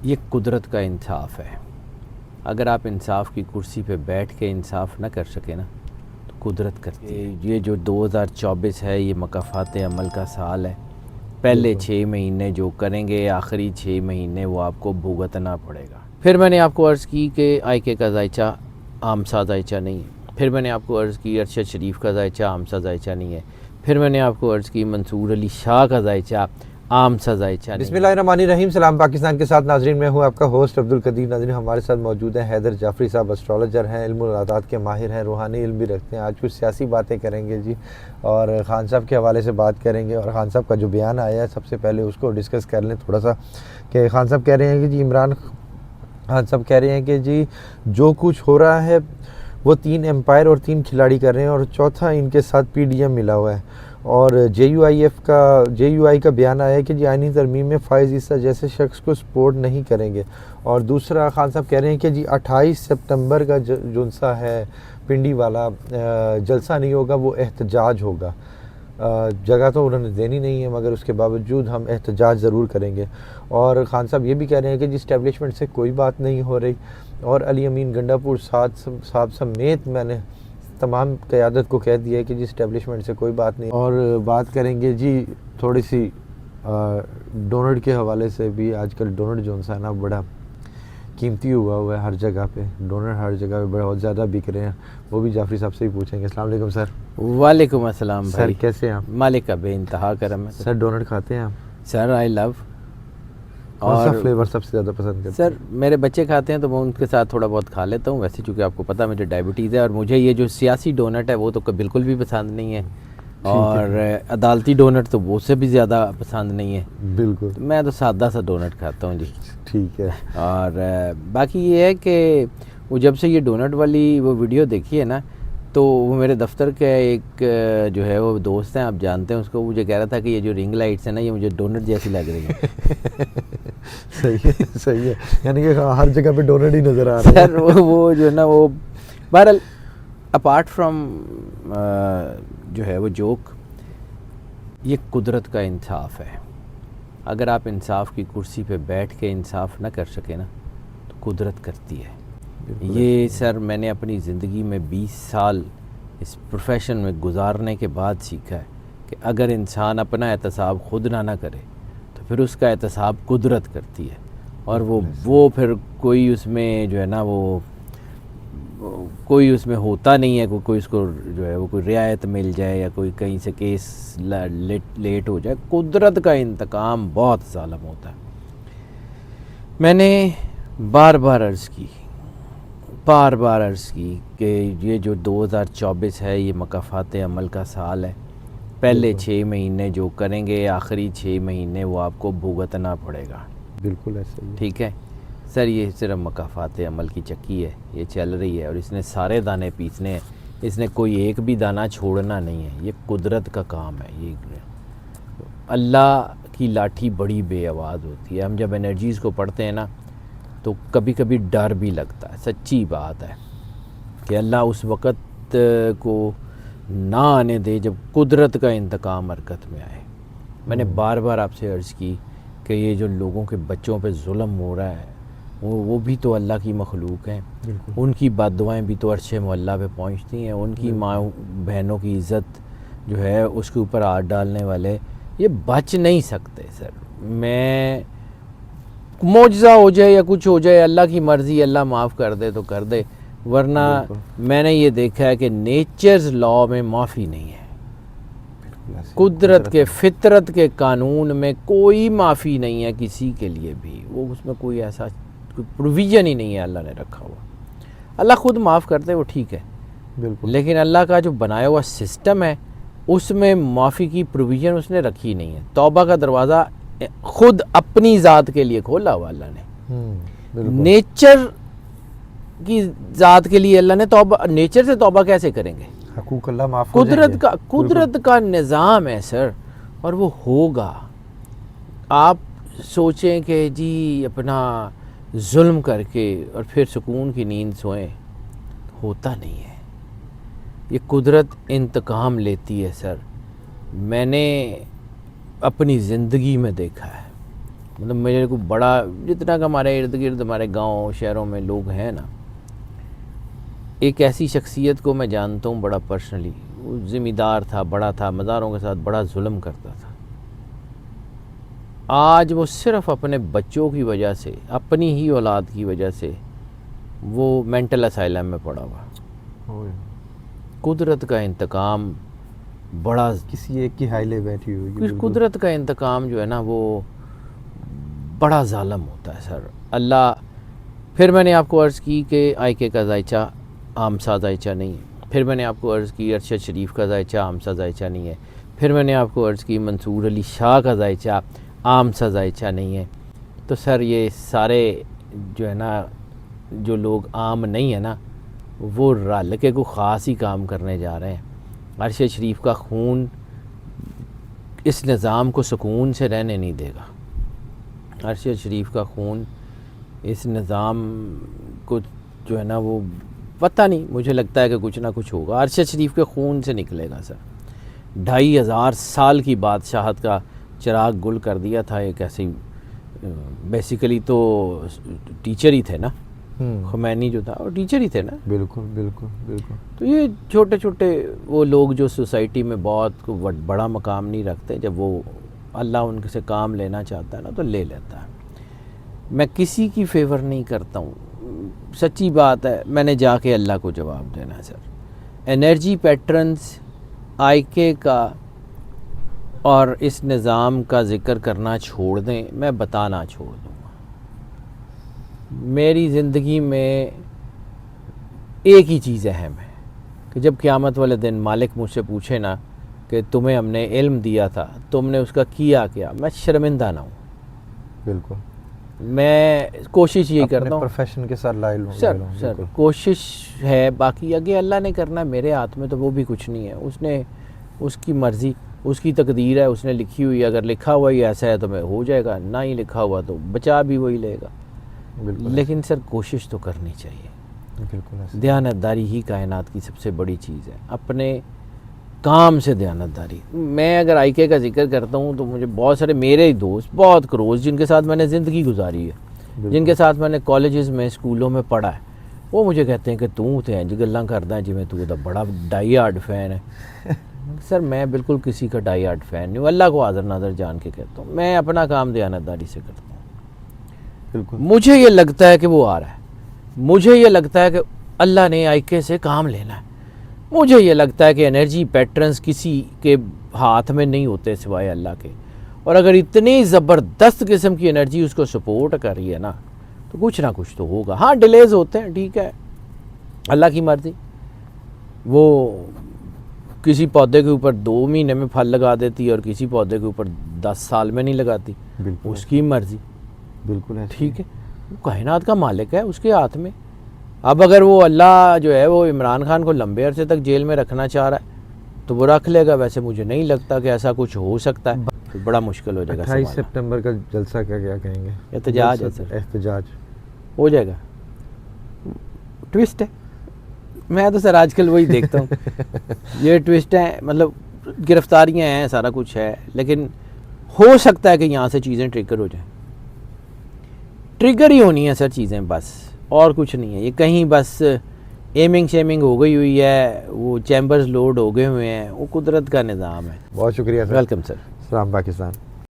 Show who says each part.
Speaker 1: یہ قدرت کا انصاف ہے. اگر آپ انصاف کی کرسی پہ بیٹھ کے انصاف نہ کر سکے نا تو قدرت کرتی ہے. یہ جو 2024 ہے یہ مکافات عمل کا سال ہے. پہلے 6 مہینے جو کریں گے آخری 6 مہینے وہ آپ کو بھگتنا پڑے گا. پھر میں نے آپ کو عرض کی کہ آئکے کا ذائچہ عام سا ذائچہ نہیں ہے. پھر میں نے آپ کو عرض کی ارشد شریف کا ذائچہ عام سا ذائچہ نہیں ہے. پھر میں نے آپ کو عرض کی منصور علی شاہ کا ذائچہ عام سا ذائچہ نہیں.
Speaker 2: بسم اللہ الرحمن الرحیم. سلام پاکستان کے ساتھ ناظرین، میں ہوں آپ کا ہوسٹ عبدالقدیر. ناظرین ہمارے ساتھ موجود ہیں حیدر جعفری صاحب، اسٹرالوجر ہیں، علم العادات کے ماہر ہیں، روحانی علم بھی رکھتے ہیں. آج کچھ سیاسی باتیں کریں گے جی، اور خان صاحب کے حوالے سے بات کریں گے. اور خان صاحب کا جو بیان آیا ہے سب سے پہلے اس کو ڈسکس کر لیں تھوڑا سا. کہ خان صاحب کہہ رہے ہیں کہ جی عمران خان صاحب کہہ رہے ہیں کہ جی جو کچھ ہو رہا ہے وہ 3 امپائر اور 3 کھلاڑی کر رہے ہیں، اور چوتھا ان کے ساتھ پی ڈی ایم ملا ہوا ہے. اور جے یو آئی کا بیان آیا ہے کہ جی آئینی ترمیم میں فائز عیسیٰ جیسے شخص کو سپورٹ نہیں کریں گے. اور دوسرا خان صاحب کہہ رہے ہیں کہ جی 28 سپتمبر کا جلسہ ہے پنڈی والا، جلسہ نہیں ہوگا، وہ احتجاج ہوگا. جگہ تو انہوں نے دینی نہیں ہے مگر اس کے باوجود ہم احتجاج ضرور کریں گے. اور خان صاحب یہ بھی کہہ رہے ہیں کہ جی اسٹیبلشمنٹ سے کوئی بات نہیں ہو رہی. اور علی امین گنڈا پور صاحب سمیت میں نے تمام قیادت کو کہہ دیا ہے کہ جی اسٹیبلشمنٹ سے کوئی بات نہیں. اور بات کریں گے جی تھوڑی سی ڈونلڈ کے حوالے سے بھی. آج کل ڈونلڈ جو ہے نا بڑا قیمتی ہوا ہے ہر جگہ پہ. ڈونلڈ ہر جگہ پہ بہت زیادہ بک رہے ہیں. وہ بھی جعفری صاحب سے ہی پوچھیں گے. السلام علیکم سر.
Speaker 1: وعلیکم السلام
Speaker 2: سر،
Speaker 1: بھائی.
Speaker 2: کیسے ہیں آپ؟
Speaker 1: مالک کا بے انتہا کرم ہے
Speaker 2: سر. ڈونلڈ کھاتے ہیں آپ؟
Speaker 1: سر آئی لو.
Speaker 2: کون سا فلیور سب سے زیادہ پسند کرتے ہیں؟
Speaker 1: سر میرے بچے کھاتے ہیں تو میں ان کے ساتھ تھوڑا بہت کھا لیتا ہوں. ویسے چونکہ آپ کو پتہ مجھے ڈائبٹیز ہے، اور مجھے یہ جو سیاسی ڈونٹ ہے وہ تو بالکل بھی پسند نہیں ہے، اور عدالتی ڈونٹ تو وہ سے بھی زیادہ پسند نہیں ہے.
Speaker 2: بالکل.
Speaker 1: میں تو سادہ سا ڈونٹ کھاتا ہوں جی.
Speaker 2: ٹھیک ہے.
Speaker 1: اور باقی یہ ہے کہ وہ جب سے یہ ڈونٹ والی وہ ویڈیو دیکھی ہے نا، تو وہ میرے دفتر کے ایک جو ہے وہ دوست ہیں، آپ جانتے ہیں اس کو، مجھے کہہ رہا تھا کہ یہ جو رنگ لائٹس ہیں نا یہ مجھے ڈونٹ جیسی لگ رہی ہیں.
Speaker 2: صحیح ہے. یعنی کہ ہر جگہ پہ ڈونٹ ہی نظر آ رہا ہے.
Speaker 1: سر وہ جو ہے نا وہ بہرحال اپارٹ فرام جو ہے وہ جوک، یہ قدرت کا انصاف ہے. اگر آپ انصاف کی کرسی پہ بیٹھ کے انصاف نہ کر سکے نا تو قدرت کرتی ہے. یہ سر میں نے اپنی زندگی میں 20 سال اس پروفیشن میں گزارنے کے بعد سیکھا ہے کہ اگر انسان اپنا احتساب خود نہ کرے تو پھر اس کا احتساب قدرت کرتی ہے. اور وہ پھر کوئی اس میں جو ہے نا وہ کوئی اس میں ہوتا نہیں ہے، کوئی اس کو جو ہے وہ کوئی رعایت مل جائے یا کوئی کہیں سے کیس لیٹ ہو جائے. قدرت کا انتقام بہت ظالم ہوتا ہے. میں نے بار بار عرض کی کہ یہ جو 2024 ہے یہ مکافات عمل کا سال ہے. پہلے 6 مہینے جو کریں گے آخری 6 مہینے وہ آپ کو بھگتنا پڑے گا.
Speaker 2: بالکل ایسا ہی.
Speaker 1: ٹھیک ہے سر. یہ صرف مکافات عمل کی چکی ہے، یہ چل رہی ہے، اور اس نے سارے دانے پیسنے ہیں. اس نے کوئی ایک بھی دانہ چھوڑنا نہیں ہے. یہ قدرت کا کام ہے. یہ اللہ کی لاٹھی بڑی بے آواز ہوتی ہے. ہم جب انرجیز کو پڑھتے ہیں نا تو کبھی کبھی ڈر بھی لگتا ہے. سچی بات ہے کہ اللہ اس وقت کو نہ آنے دے جب قدرت کا انتقام حرکت میں آئے. میں نے بار بار آپ سے عرض کی کہ یہ جو لوگوں کے بچوں پہ ظلم ہو رہا ہے وہ بھی تو اللہ کی مخلوق ہیں. ان کی بد دعائیں بھی تو عرش معلیٰ پہ پہنچتی ہیں. ان کی ماں بہنوں کی عزت جو ہے اس کے اوپر ہاتھ ڈالنے والے یہ بچ نہیں سکتے. سر میں معجزہ ہو جائے یا کچھ ہو جائے، اللہ کی مرضی، اللہ معاف کر دے تو کر دے، ورنہ میں نے یہ دیکھا ہے کہ نیچرز لا میں معافی نہیں ہے. قدرت کے فطرت کے قانون میں کوئی معافی نہیں ہے کسی کے لیے بھی. وہ اس میں کوئی ایسا پروویژن ہی نہیں ہے اللہ نے رکھا ہوا. اللہ خود معاف کرتے وہ ٹھیک ہے،
Speaker 2: بالکل،
Speaker 1: لیکن اللہ کا جو بنایا ہوا سسٹم ہے اس میں معافی کی پروویژن اس نے رکھی نہیں ہے. توبہ کا دروازہ خود اپنی ذات کے لیے کھولا ہوا اللہ نے. نیچر کی ذات کے لیے اللہ نے توبہ، نیچر سے توبہ کیسے کریں گے؟
Speaker 2: حقوق اللہ معاف ہو جائیں گے.
Speaker 1: قدرت کا نظام ہے سر، اور وہ ہوگا. آپ سوچیں کہ جی اپنا ظلم کر کے اور پھر سکون کی نیند سوئیں، ہوتا نہیں ہے. یہ قدرت انتقام لیتی ہے سر. میں نے اپنی زندگی میں دیکھا ہے مطلب میرے کو بڑا جتنا کہ ہمارے ارد گرد ہمارے گاؤں شہروں میں لوگ ہیں نا، ایک ایسی شخصیت کو میں جانتا ہوں بڑا پرسنلی، وہ ذمہ دار تھا، بڑا تھا، مزاروں کے ساتھ بڑا ظلم کرتا تھا. آج وہ صرف اپنے بچوں کی وجہ سے، اپنی ہی اولاد کی وجہ سے وہ مینٹل اسائلم میں پڑا ہوا. قدرت کا انتقام بڑا،
Speaker 2: کسی ایک کی ہائلے بیٹھی ہوئی.
Speaker 1: قدرت کا انتقام جو ہے نا وہ بڑا ظالم ہوتا ہے سر. اللہ، پھر میں نے آپ کو عرض کی کہ آئکے کا ذائچہ عام سا ذائچہ نہیں ہے. پھر میں نے آپ کو عرض کی ارشد شریف کا ذائچہ عام سا ذائچہ نہیں ہے. پھر میں نے آپ کو عرض کی منصور علی شاہ کا ذائچہ عام سا ذائچہ نہیں ہے. تو سر یہ سارے جو ہے نا، جو لوگ عام نہیں ہے نا، وہ رل کے کوئی خاص ہی کام کرنے جا رہے ہیں. ارشد شریف کا خون اس نظام کو سکون سے رہنے نہیں دے گا. ارشد شریف کا خون اس نظام کو جو ہے نا، وہ پتہ نہیں، مجھے لگتا ہے کہ کچھ نہ کچھ ہوگا. ارشد شریف کے خون سے نکلے گا سر. 2500 سال کی بادشاہت کا چراغ گل کر دیا تھا ایک ایسے، بیسیکلی تو ٹیچر ہی تھے نا، خمینی جو تھا وہ ٹیچر ہی تھے نا.
Speaker 2: بالکل بالکل بالکل.
Speaker 1: تو یہ چھوٹے چھوٹے وہ لوگ جو سوسائٹی میں بہت بڑا مقام نہیں رکھتے، جب وہ اللہ ان سے کام لینا چاہتا ہے نا تو لے لیتا ہے. میں کسی کی فیور نہیں کرتا ہوں، سچی بات ہے. میں نے جا کے اللہ کو جواب دینا ہے سر. انرجی پیٹرنز، آئی کے کا اور اس نظام کا ذکر کرنا چھوڑ دیں، میں بتانا چھوڑ دوں گا. میری زندگی میں ایک ہی چیز اہم ہے کہ جب قیامت والے دن مالک مجھ سے پوچھے نا کہ تمہیں ہم نے علم دیا تھا، تم نے اس کا کیا کیا، میں شرمندہ نہ ہوں.
Speaker 2: بالکل.
Speaker 1: میں کوشش یہی کرتا ہوں
Speaker 2: پروفیشن کے ساتھ لائل ہوں.
Speaker 1: سر کوشش ہے، باقی آگے اللہ نے کرنا ہے، میرے ہاتھ میں تو وہ بھی کچھ نہیں ہے. اس نے، اس کی مرضی، اس کی تقدیر ہے، اس نے لکھی ہوئی ہے. اگر لکھا ہوا ہی ایسا ہے تو میں ہو جائے گا، نہ ہی لکھا ہوا تو بچا بھی وہی لے گا. لیکن سر کوشش تو کرنی چاہیے.
Speaker 2: بالکل.
Speaker 1: دیانتداری ہی کائنات کی سب سے بڑی چیز ہے. اپنے کام سے دیانتداری. میں اگر آئی کے کا ذکر کرتا ہوں تو مجھے بہت سارے میرے دوست، بہت کلوز، جن کے ساتھ میں نے زندگی گزاری ہے، جن کے ساتھ میں نے کالجز میں، اسکولوں میں پڑھا ہے، وہ مجھے کہتے ہیں کہ تو تے انج گلاں کردا جویں تو دا بڑا ڈائی ہارڈ فین ہے. سر میں بالکل کسی کا ڈائی ہارڈ فین نہیں ہوں. اللہ کو حاضر ناظر جان کے کہتا ہوں، میں اپنا کام دیانتداری سے کرتا ہوں.
Speaker 2: بالکل.
Speaker 1: مجھے یہ لگتا ہے کہ وہ آ رہا ہے، مجھے یہ لگتا ہے کہ اللہ نے آئی کے سے کام لینا ہے، مجھے یہ لگتا ہے کہ انرجی پیٹرنز کسی کے ہاتھ میں نہیں ہوتے سوائے اللہ کے. اور اگر اتنی زبردست قسم کی انرجی اس کو سپورٹ کر رہی ہے نا تو کچھ نہ کچھ تو ہوگا. ہاں ڈیلیز ہوتے ہیں، ٹھیک ہے، اللہ کی مرضی. وہ کسی پودے کے اوپر 2 مہینے میں پھل لگا دیتی ہے اور کسی پودے کے اوپر 10 سال میں نہیں لگاتی.
Speaker 2: بالکل.
Speaker 1: اس کی مرضی.
Speaker 2: بالکل.
Speaker 1: ٹھیک ہے، وہ کائنات کا مالک ہے، اس کے ہاتھ میں. اب اگر وہ اللہ جو ہے وہ عمران خان کو لمبے عرصے تک جیل میں رکھنا چاہ رہا ہے تو وہ رکھ لے گا. ویسے مجھے نہیں لگتا کہ ایسا کچھ ہو سکتا ہے. پھر بڑا مشکل ہو جائے گا.
Speaker 2: 28 سپٹمبر کا جلسہ کا کیا کہیں گے؟
Speaker 1: احتجاج ہے سر.
Speaker 2: احتجاج
Speaker 1: ہو جائے گا. ٹوسٹ ہے. میں تو سر آج کل وہی دیکھتا ہوں یہ ٹوسٹ ہیں، مطلب گرفتاریاں ہیں، سارا کچھ ہے، لیکن ہو سکتا ہے کہ یہاں سے چیزیں ٹریگر ہو جائیں. ٹریگر ہی ہونی ہے سر چیزیں، بس اور کچھ نہیں ہے. یہ کہیں بس ایمنگ شیمنگ ہو گئی ہوئی ہے، وہ چیمبرز لوڈ ہو گئے ہوئے ہیں، وہ قدرت کا نظام ہے.
Speaker 2: بہت شکریہ سر.
Speaker 1: Welcome sir.
Speaker 2: سلام پاکستان.